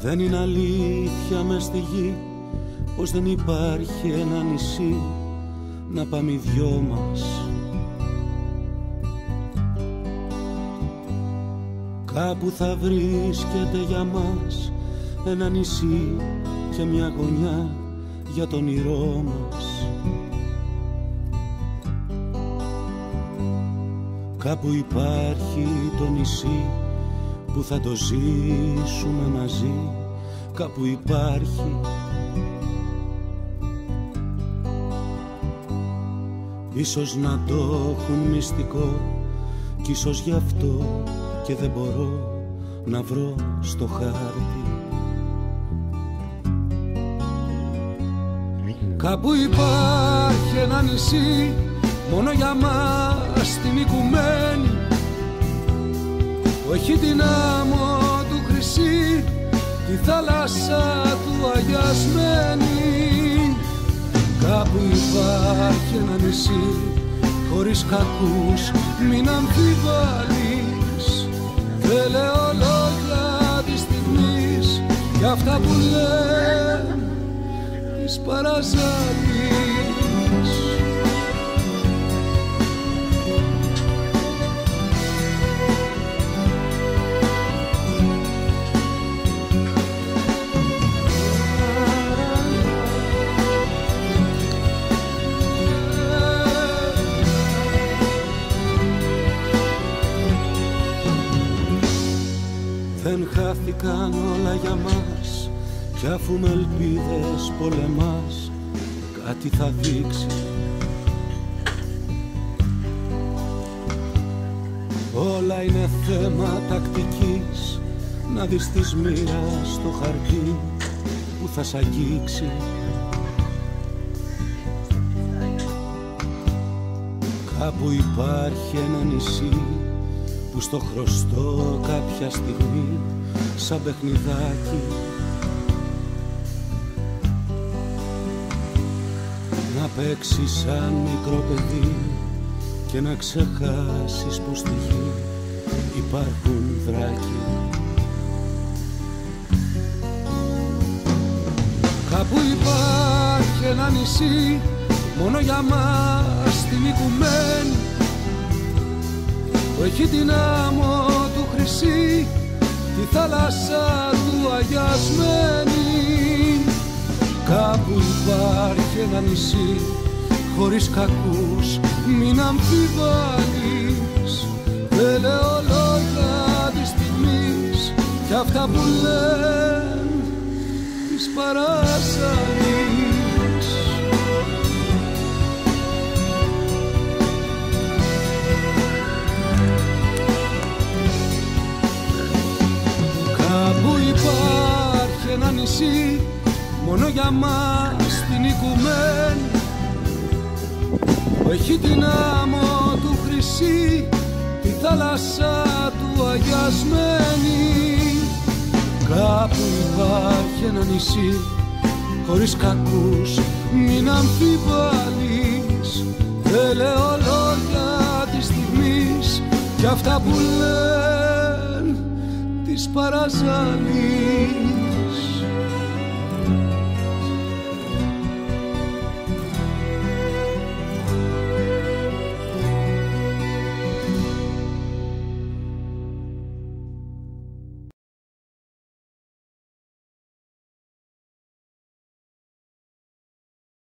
Δεν είναι αλήθεια μες στη γη πως δεν υπάρχει ένα νησί να πάμε οι δυο μας. Κάπου θα βρίσκεται για μας ένα νησί και μια γωνιά για τον όνειρό μας. Κάπου υπάρχει το νησί που θα το ζήσουμε μαζί. Κάπου υπάρχει. Ίσως να το έχουν μυστικό κι ίσως γι' αυτό και δεν μπορώ να βρω στο χάρτη. Κάπου υπάρχει ένα νησί μόνο για μας την οικουμένη, που έχει την άμμο του χρυσή, τη θάλασσα του αγιασμένη. Κάπου υπάρχει ένα νησί χωρίς κακούς, μην αμφιβάλλεις. Δεν λέω λόγια της στιγμής για αυτά που λένε της παραζάλης. Δεν χάθηκαν όλα για μας κι αφού με ελπίδες πολεμάς, κάτι θα δείξει. Όλα είναι θέμα τακτικής, να δεις της μοίρας στο χαρτί που θα σ' αγγίξει. Κάπου υπάρχει ένα νησί που στο χρωστώ κάποια στιγμή σαν παιχνιδάκι, να παίξεις σαν μικρό παιδί και να ξεχάσεις πως στη γη υπάρχουν δράκοι. Κάπου υπάρχει ένα νησί μόνο για μας την οικουμένη, που έχει την άμμο του χρυσή, τη θάλασσα του αγιασμένη. Κάπου υπάρχει ένα νησί χωρίς κακούς, μην αμφιβάλλεις. Δεν λέω λόγια της στιγμής κι αυτά που λένε της παράζαλης. Κάπου υπάρχει ένα νησί μόνο για μας την οικουμένη, που έχει την άμμο του χρυσή, τη θάλασσα του αγιασμένη. Κάπου υπάρχει ένα νησί χωρίς κακούς, μην αμφιβάλλεις. Δεν λέω λόγια της στιγμής κι αυτά που λένε της παραζάλης.